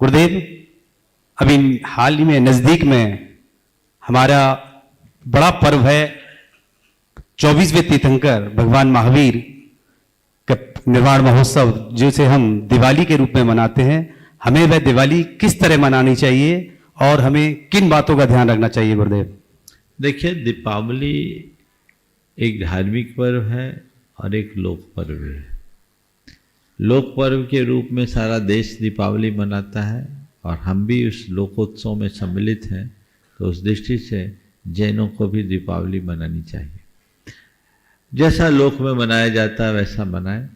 गुरुदेव, अभी हाल ही में नज़दीक में हमारा बड़ा पर्व है 24वें तीर्थंकर भगवान महावीर का निर्वाण महोत्सव, जिसे हम दिवाली के रूप में मनाते हैं। हमें वह दिवाली किस तरह मनानी चाहिए और हमें किन बातों का ध्यान रखना चाहिए गुरुदेव? देखिए, दीपावली एक धार्मिक पर्व है और एक लोक पर्व है। लोक पर्व के रूप में सारा देश दीपावली मनाता है और हम भी उस लोकोत्सव में सम्मिलित हैं, तो उस दृष्टि से जैनों को भी दीपावली मनानी चाहिए। जैसा लोक में मनाया जाता है वैसा मनाएं,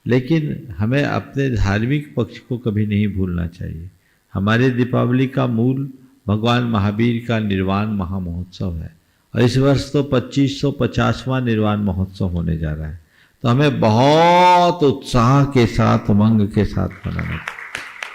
लेकिन हमें अपने धार्मिक पक्ष को कभी नहीं भूलना चाहिए। हमारे दीपावली का मूल भगवान महावीर का निर्वाण महामहोत्सव है और इस वर्ष तो 2550वां निर्वाण महोत्सव होने जा रहा है, तो हमें बहुत उत्साह के साथ, उमंग के साथ मनाना चाहिए।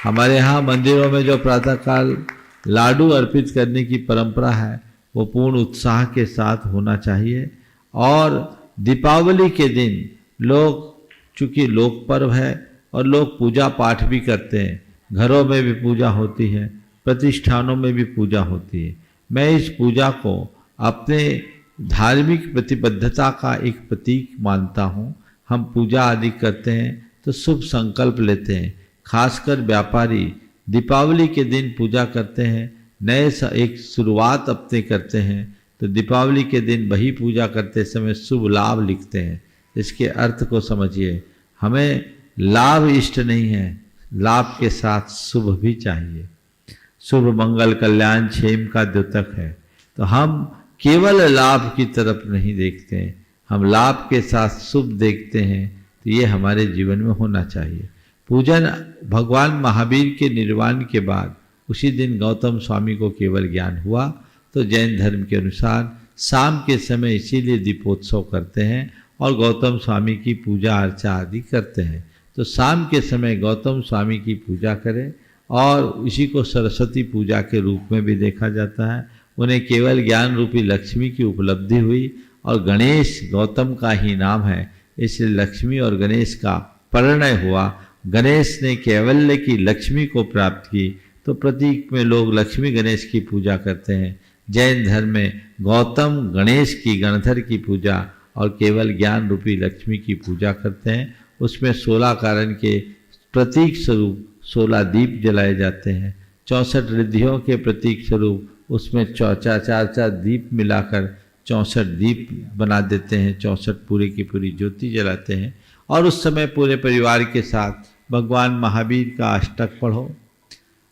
हमारे यहाँ मंदिरों में जो प्रातःकाल लाडू अर्पित करने की परंपरा है वो पूर्ण उत्साह के साथ होना चाहिए। और दीपावली के दिन लोग, चूँकि लोक पर्व है और लोग पूजा पाठ भी करते हैं, घरों में भी पूजा होती है, प्रतिष्ठानों में भी पूजा होती है। मैं इस पूजा को अपने धार्मिक प्रतिबद्धता का एक प्रतीक मानता हूँ। हम पूजा आदि करते हैं तो शुभ संकल्प लेते हैं। खासकर व्यापारी दीपावली के दिन पूजा करते हैं, नए एक शुरुआत अपने करते हैं, तो दीपावली के दिन वही पूजा करते समय शुभ लाभ लिखते हैं। इसके अर्थ को समझिए, हमें लाभ इष्ट नहीं है, लाभ के साथ शुभ भी चाहिए। शुभ मंगल कल्याण क्षेम का द्योतक है, तो हम केवल लाभ की तरफ नहीं देखते हैं, हम लाभ के साथ शुभ देखते हैं। तो ये हमारे जीवन में होना चाहिए। पूजन भगवान महावीर के निर्वाण के बाद उसी दिन गौतम स्वामी को केवल ज्ञान हुआ, तो जैन धर्म के अनुसार शाम के समय इसीलिए दीपोत्सव करते हैं और गौतम स्वामी की पूजा अर्चा आदि करते हैं। तो शाम के समय गौतम स्वामी की पूजा करें और इसी को सरस्वती पूजा के रूप में भी देखा जाता है। उन्हें केवल ज्ञान रूपी लक्ष्मी की उपलब्धि हुई और गणेश गौतम का ही नाम है, इसलिए लक्ष्मी और गणेश का परिणय हुआ। गणेश ने कैवल्य की लक्ष्मी को प्राप्त की, तो प्रतीक में लोग लक्ष्मी गणेश की पूजा करते हैं। जैन धर्म में गौतम गणेश की, गणधर की पूजा और केवल ज्ञान रूपी लक्ष्मी की पूजा करते हैं। उसमें 16 कारण के प्रतीक स्वरूप 16 दीप जलाए जाते हैं। 64 रिद्धियों के प्रतीक स्वरूप उसमें 4 दीप मिलाकर 64 दीप बना देते हैं। 64 पूरे की पूरी ज्योति जलाते हैं और उस समय पूरे परिवार के साथ भगवान महावीर का अष्टक पढ़ो,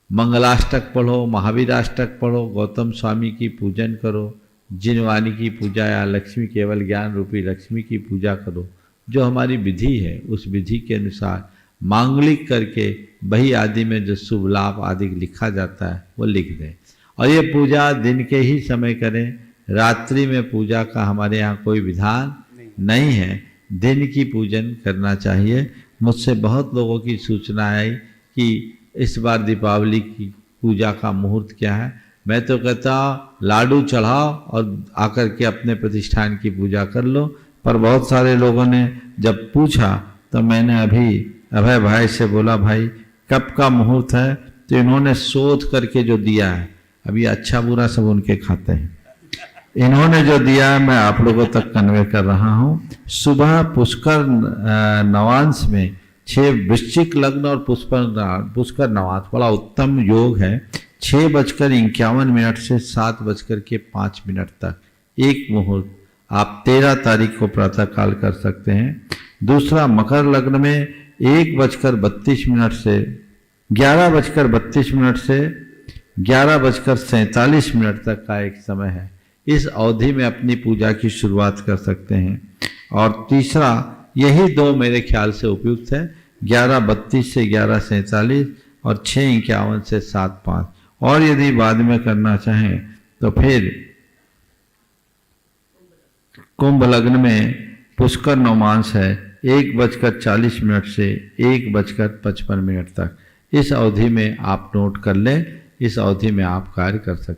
मंगलाष्टक पढ़ो, महावीराष्टक पढ़ो, गौतम स्वामी की पूजन करो, जिनवानी की पूजा या लक्ष्मी केवल ज्ञान रूपी लक्ष्मी की पूजा करो। जो हमारी विधि है उस विधि के अनुसार मांगलिक करके बही आदि में जो शुभ लाभ आदि लिखा जाता है वो लिख दें। और ये पूजा दिन के ही समय करें, रात्रि में पूजा का हमारे यहाँ कोई विधान नहीं है, दिन की पूजन करना चाहिए। मुझसे बहुत लोगों की सूचना आई कि इस बार दीपावली की पूजा का मुहूर्त क्या है। मैं तो कहता लाडू चढ़ाओ और आकर के अपने प्रतिष्ठान की पूजा कर लो, पर बहुत सारे लोगों ने जब पूछा तो मैंने अभी अभय भाई से बोला, भाई कब का मुहूर्त है? तो इन्होंने शोध करके जो दिया है, अभी अच्छा बुरा सब उनके खाते हैं, इन्होंने जो दिया है मैं आप लोगों तक कन्वे कर रहा हूँ। सुबह पुष्कर नवांश में 6 वृश्चिक लग्न और पुष्कर नवांश बड़ा उत्तम योग है। 6:51 से 7:05 तक एक मुहूर्त आप 13 तारीख को प्रातःकाल कर सकते हैं। दूसरा मकर लग्न में 1:32 से 11:32 से 11:47 तक का एक समय है। इस अवधि में अपनी पूजा की शुरुआत कर सकते हैं। और तीसरा, यही 2 मेरे ख्याल से उपयुक्त है, 11:32 से 11:47 और 6:51 से 7:05। और यदि बाद में करना चाहें तो फिर कुंभ लग्न में पुष्कर नवमांश है, 1:40 से 1:55 तक। इस अवधि में आप नोट कर लें, इस अवधि में आप कार्य कर सकते हैं।